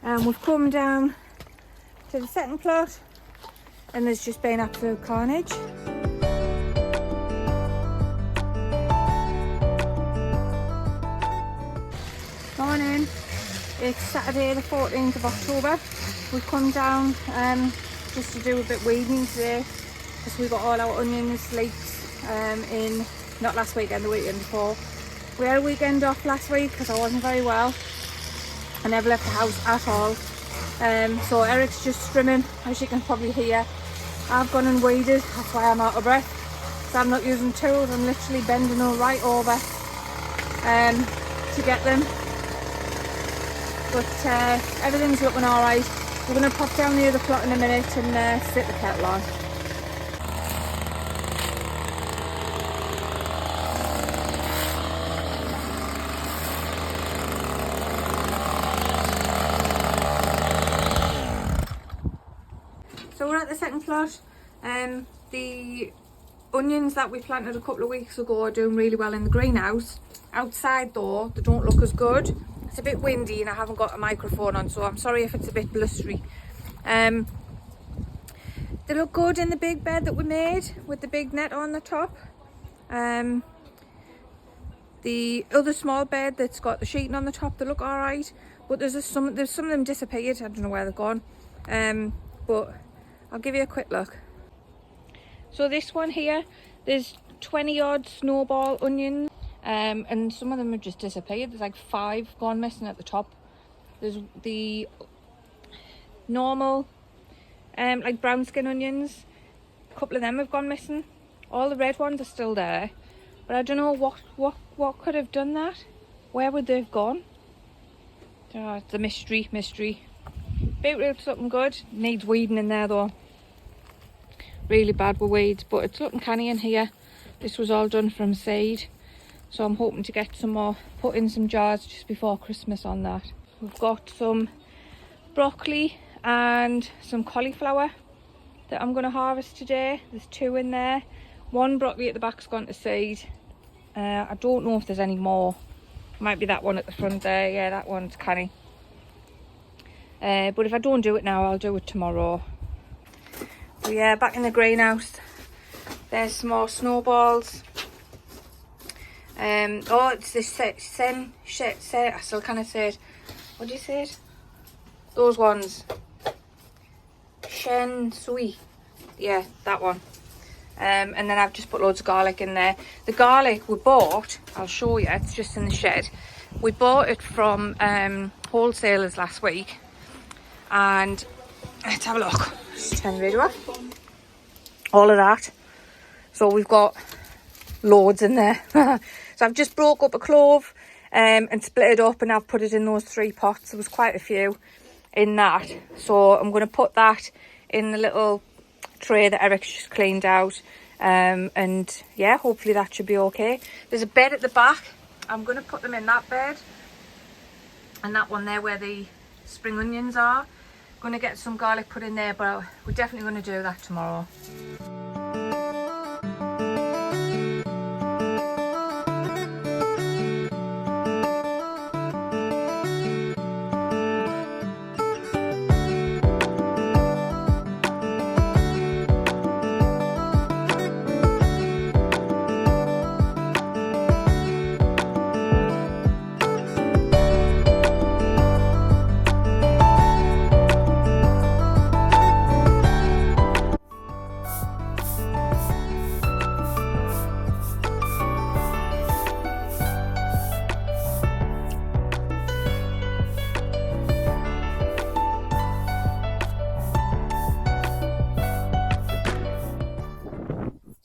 And we've come down to the second plot and there's just been absolute carnage. Morning, it's Saturday the 14th of October. We've come down just to do a bit weeding today because we got all our onions leaked in, not last weekend, the weekend before. We had a weekend off last week because I wasn't very well. I never left the house at all. So Eric's just trimming, as you can probably hear. I've gone and weeded, that's why I'm out of breath. So I'm not using tools, I'm literally bending all right over to get them. But everything's looking alright. We're going to pop down the other plot in a minute and stick the kettle on. So we're at the second plot. The onions that we planted a couple of weeks ago are doing really well in the greenhouse. Outside though, they don't look as good. It's a bit windy and I haven't got a microphone on, so I'm sorry if it's a bit blustery. They look good in the big bed that we made with the big net on the top. The other small bed that's got the sheeting on the top, they look alright, but there's some of them disappeared. I don't know where they've gone, but I'll give you a quick look. So this one here, there's 20 odd snowball onions. And some of them have just disappeared. There's like 5 gone missing at the top. There's the normal like brown skin onions, a couple of them have gone missing. All the red ones are still there, but I don't know what could have done that. Where would they have gone? Oh, it's a mystery. Beetroot's looking good, needs weeding in there though, really bad with weeds, but it's looking canny in here. This was all done from seed. So I'm hoping to get some more put in some jars just before Christmas on that. We've got some broccoli and some cauliflower that I'm going to harvest today. There's 2 in there. 1 broccoli at the back's gone to seed. I don't know if there's any more. Might be that one at the front there. Yeah, that one's canny. But if I don't do it now, I'll do it tomorrow. But yeah, back in the greenhouse. There's some more snowballs. Oh, it's this I still kind say it. What do you say it? Those ones. Shensyu. Yeah, that one. And then I've just put loads of garlic in there. The garlic we bought, I'll show you, it's just in the shed. We bought it from wholesalers last week. And let's have a look. Just turn the radio off. All of that. So we've got loads in there. So I've just broke up a clove and split it up, and I've put it in those 3 pots. There was quite a few in that, so I'm going to put that in the little tray that Eric's just cleaned out, and yeah, hopefully that should be okay. There's a bed at the back. I'm going to put them in that bed and that one there where the spring onions are. Going to get some garlic put in there, but we're definitely going to do that tomorrow.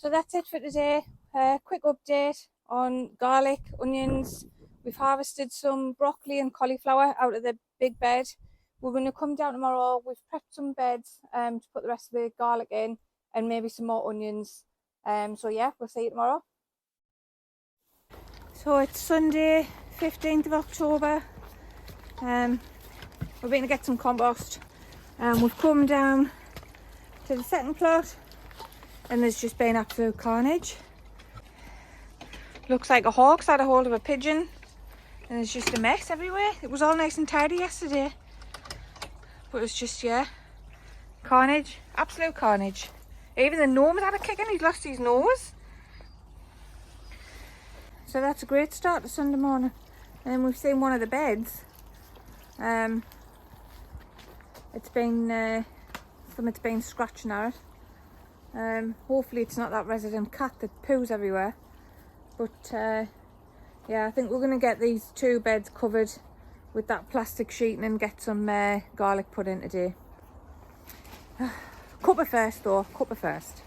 So that's it for today. Quick update on garlic, onions. We've harvested some broccoli and cauliflower out of the big bed. We're going to come down tomorrow. We've prepped some beds to put the rest of the garlic in, and maybe some more onions. So yeah, we'll see you tomorrow. So it's Sunday, 15th of October. We're going to get some compost. We've come down to the second plot, and there's just been absolute carnage. Looks like a hawk's had a hold of a pigeon, and there's just a mess everywhere. It was all nice and tidy yesterday. But it's just, yeah, carnage, absolute carnage. Even the gnome's had a kick and he's lost his nose. So that's a great start to Sunday morning. And then we've seen one of the beds. It's been, something's been scratching at it. Hopefully it's not that resident cat that poos everywhere. But yeah, I think we're going to get these 2 beds covered with that plastic sheeting and get some garlic put in today. Cuppa first though, cuppa first.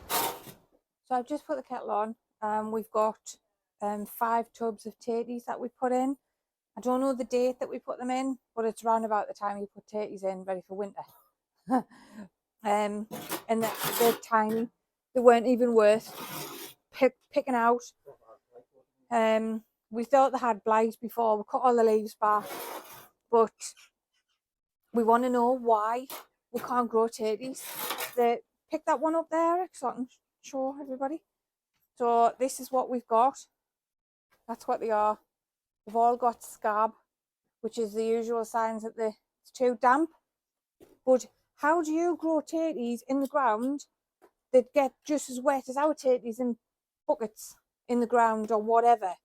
So I've just put the kettle on. We've got 5 tubs of tatties that we put in. I don't know the date that we put them in, but it's around about the time you put tatties in ready for winter. And they're tiny. They weren't even worth picking out. We thought they had blight before. We cut all the leaves back, but we want to know why we can't grow tatties. Pick that one up there, Eric, so I can show everybody. So this is what we've got. That's what they are. They've all got scab, which is the usual signs that it's too damp. But how do you grow tatties in the ground that get just as wet as our tatties in buckets in the ground or whatever?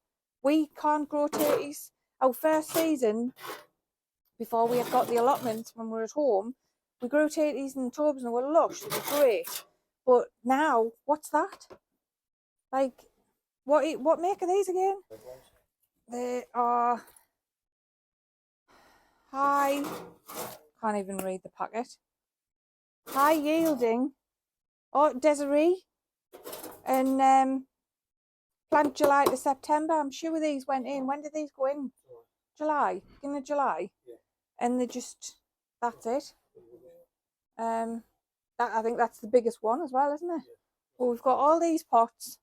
We can't grow tatties. Our first season, before we had got the allotment when we were at home, we grew tatties in tubs and they were lush. They were great. But now, what's that? Like, what make are these again? They are high, can't even read the packet. High yielding, Desiree, and plant July to September. I'm sure these went in. When did these go in? July, beginning of July. Yeah. And they just, that's it. I think that's the biggest one as well, isn't it? Yeah. Well, we've got all these pots.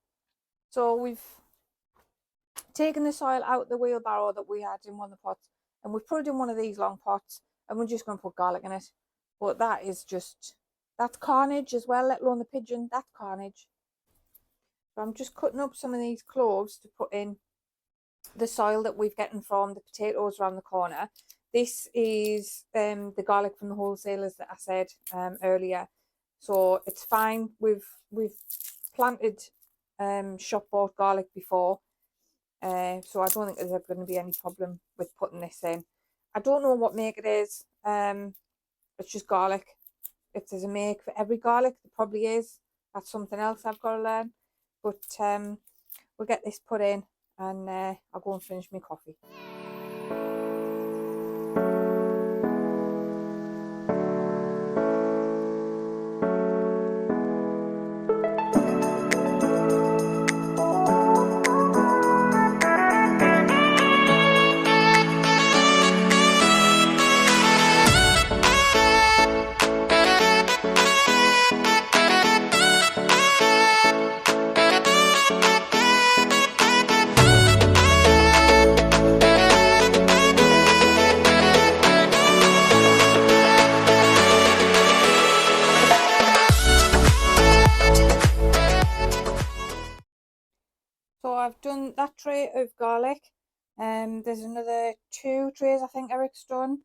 So we've taken the soil out the wheelbarrow that we had in one of the pots, and we've put it in one of these long pots, and we're just going to put garlic in it. But that is just, that's carnage as well, let alone the pigeon. That's carnage. So I'm just cutting up some of these cloves to put in the soil that we've gotten from the potatoes around the corner. This is the garlic from the wholesalers that I said earlier. So it's fine. We've planted shop bought garlic before. So I don't think there's going to be any problem with putting this in. I don't know what make it is. It's just garlic. If there's a make for every garlic, there probably is. That's something else I've got to learn. But we'll get this put in and I'll go and finish my coffee. So I've done that tray of garlic. There's another 2 trays I think Eric's done.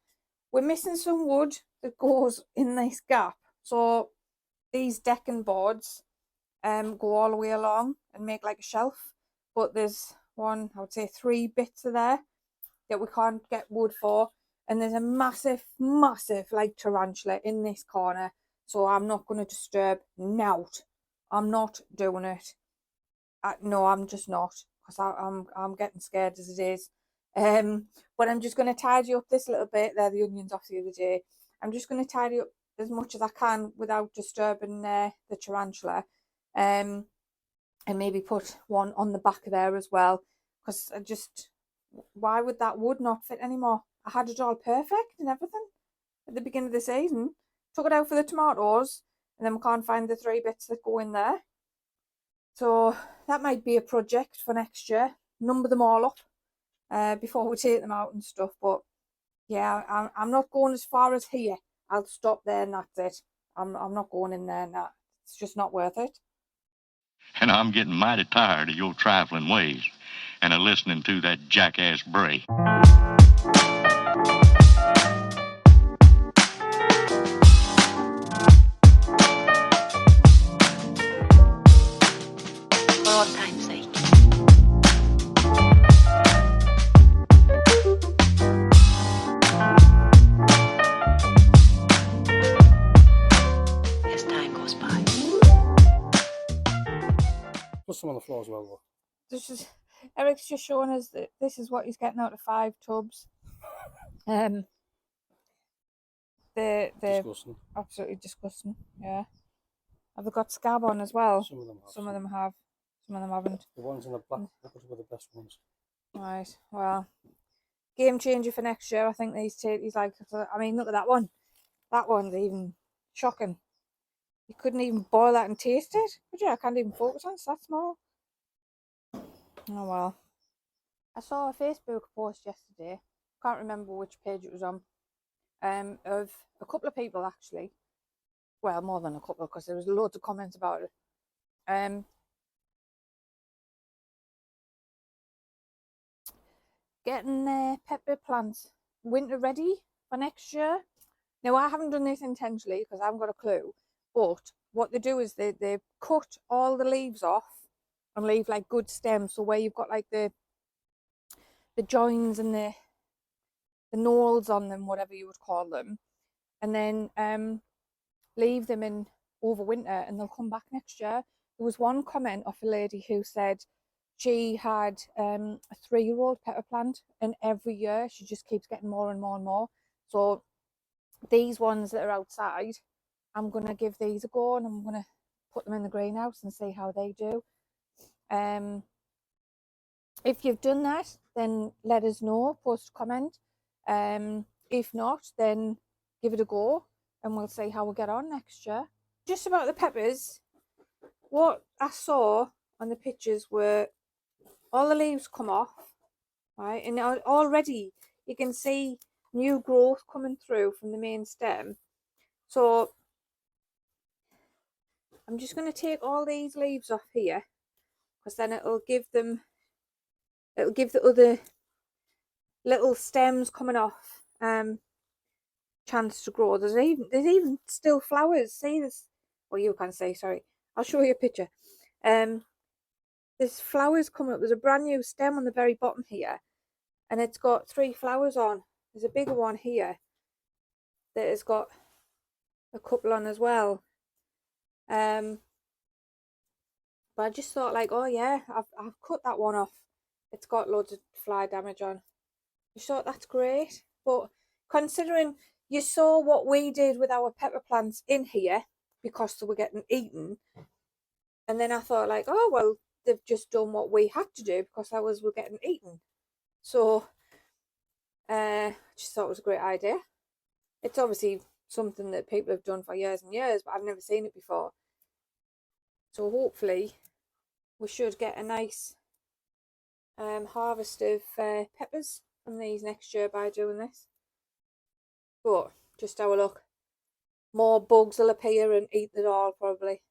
We're missing some wood that goes in this gap. So these decking boards go all the way along and make like a shelf. But there's I would say 3 bits of there that we can't get wood for. And there's a massive, massive like tarantula in this corner. So I'm not going to disturb Nout. I'm not doing it. No, I'm just not, because I'm getting scared as it is. But I'm just going to tidy up this little bit. There, the onions off the other day. I'm just going to tidy up as much as I can without disturbing the tarantula. And maybe put one on the back of there as well, because why would that wood not fit anymore? I had it all perfect and everything at the beginning of the season. Took it out for the tomatoes, and then we can't find the 3 bits that go in there. So that might be a project for next year. Number them all up before we take them out and stuff. But yeah, I'm not going as far as here. I'll stop there and that's it. I'm not going in there. Nah, it's just not worth it. And I'm getting mighty tired of your trifling ways and of listening to that jackass bray. some on the floor as well, though. This is Eric's just showing us that this is what he's getting out of 5 tubs. They're Disgusting. absolutely disgusting. Yeah. Have they got scab on as well? Some of them have. Some of them have. Some of them haven't. The ones in the black buckets were the best ones. Right. Well, game changer for next year. I think these like. I mean, look at that one. That one's even shocking. You couldn't even boil that and taste it, could you? I can't even focus on it. It's that small. Oh well. I saw a Facebook post yesterday. Can't remember which page it was on. Of a couple of people actually. Well, more than a couple because there was loads of comments about it. Getting pepper plants winter ready for next year. Now, I haven't done this intentionally because I haven't got a clue. But what they do is they cut all the leaves off and leave like good stems. So where you've got like the joins and the knolls on them, whatever you would call them, and then leave them in over winter and they'll come back next year. There was one comment of a lady who said she had a 3-year-old pepper plant and every year she just keeps getting more and more and more. So these ones that are outside, I'm going to give these a go and I'm going to put them in the greenhouse and see how they do. If you've done that, then let us know, post a comment. If not, then give it a go and we'll see how we get on next year. Just about the peppers, what I saw on the pictures were all the leaves come off, right? And already you can see new growth coming through from the main stem. So I'm just going to take all these leaves off here because then it'll give the other little stems coming off chance to grow. There's even still flowers. See this? Well, you can say, sorry. I'll show you a picture. There's flowers coming up. There's a brand new stem on the very bottom here, and it's got 3 flowers on. There's a bigger one here that has got a couple on as well. But I just thought, like, oh yeah, I've cut that one off. It's got loads of fly damage on. I thought that's great, but considering you saw what we did with our pepper plants in here because they were getting eaten, and then I thought, like, oh well, they've just done what we had to do because ours were getting eaten. So I just thought it was a great idea. It's obviously something that people have done for years and years, but I've never seen it before. So hopefully we should get a nice harvest of peppers from these next year by doing this. But just have a look. More bugs will appear and eat it all probably.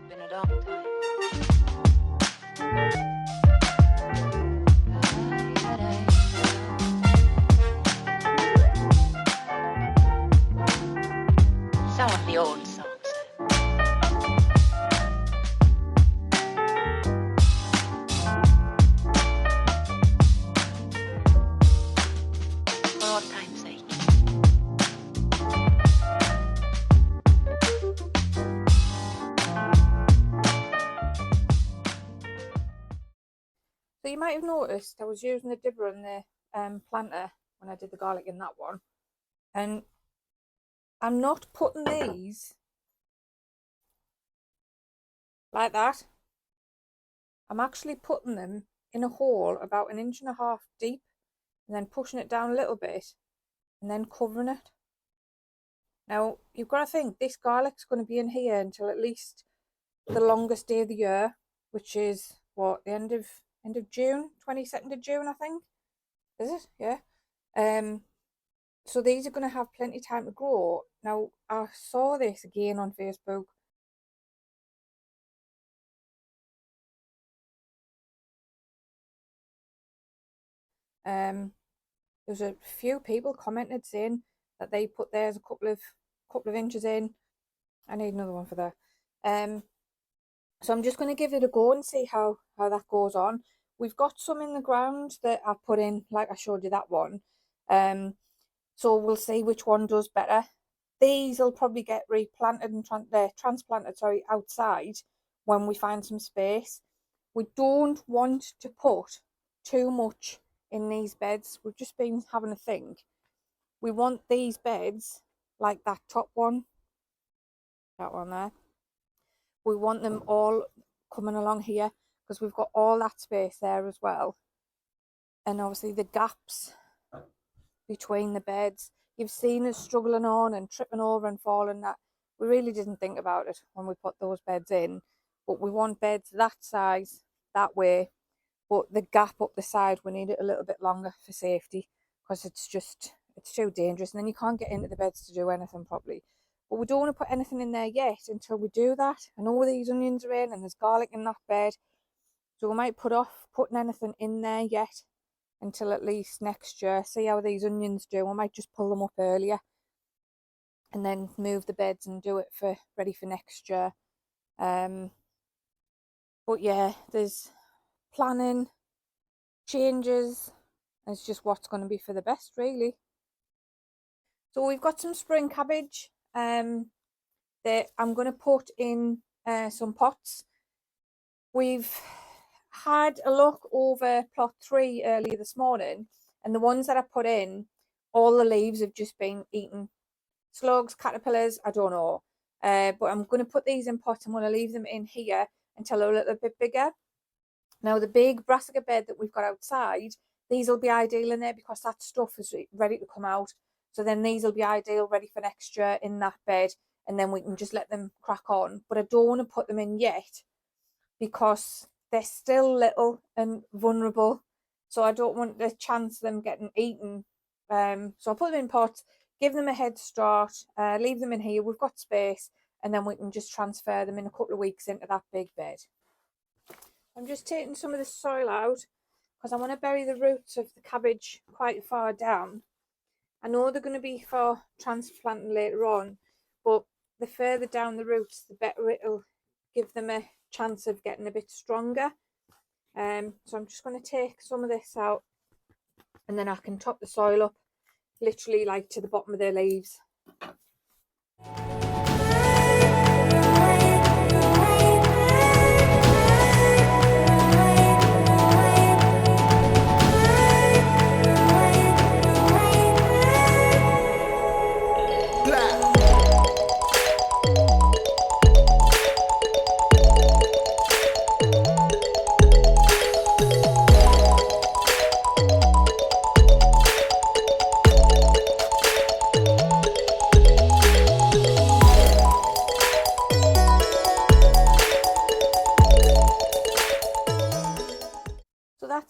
Been a long time. Some of the old songs. For old time's sake. So you might have noticed I was using the dibber and the planter when I did the garlic in that one, and I'm not putting these like that. I'm actually putting them in a hole about 1.5 inches deep and then pushing it down a little bit and then covering it. Now you've got to think this garlic's going to be in here until at least the longest day of the year, which is what, the end of June, 22nd of June I think, is it? Yeah. So these are going to have plenty of time to grow. Now I saw this again on Facebook. There's a few people commented saying that they put theirs a couple of inches in. I need another one for that. So I'm just going to give it a go and see how that goes on. We've got some in the ground that I put in, like I showed you that one. So we'll see which one does better. These will probably get replanted and transplanted, outside when we find some space. We don't want to put too much in these beds. We've just been having a think. We want these beds, like that top one, that one there, we want them all coming along here because we've got all that space there as well. And obviously the gaps between the beds, you've seen us struggling on and tripping over and falling. That we really didn't think about it when we put those beds in, but we want beds that size, that way, but the gap up the side, we need it a little bit longer for safety, because it's too dangerous, and then you can't get into the beds to do anything properly. But we don't want to put anything in there yet until we do that. And all these onions are in, and there's garlic in that bed, so we might put off putting anything in there yet until at least next year. See how these onions do. We might just pull them up earlier and then move the beds and do it for ready for next year. But yeah, there's planning, changes, and it's just what's going to be for the best, really. So we've got some spring cabbage that I'm going to put in some pots. We've had a look over plot 3 earlier this morning, and the ones that I put in, all the leaves have just been eaten. Slugs, caterpillars, I don't know. But I'm going to put these in pots. I'm going to leave them in here until they're a little bit bigger. Now the big brassica bed that we've got outside, these will be ideal in there because that stuff is ready to come out. So then these will be ideal, ready for next year in that bed, and then we can just let them crack on. But I don't want to put them in yet because they're still little and vulnerable. So I don't want the chance of them getting eaten. So I'll put them in pots, give them a head start, leave them in here. We've got space, and then we can just transfer them in a couple of weeks into that big bed. I'm just taking some of the soil out because I want to bury the roots of the cabbage quite far down. I know they're going to be for transplanting later on, but the further down the roots, the better it'll give them a chance of getting a bit stronger. So I'm just going to take some of this out, and then I can top the soil up literally like to the bottom of the leaves.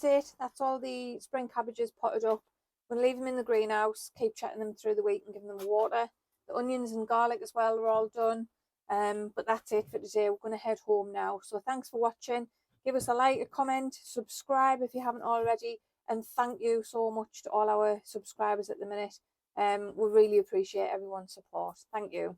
That's it. That's all the spring cabbages potted up. We'll leave them in the greenhouse, keep chatting them through the week and giving them water. The onions and garlic as well are all done. But that's it for today. We're going to head home now. So thanks for watching. Give us a like, a comment, subscribe if you haven't already. And thank you so much to all our subscribers at the minute. We really appreciate everyone's support. Thank you.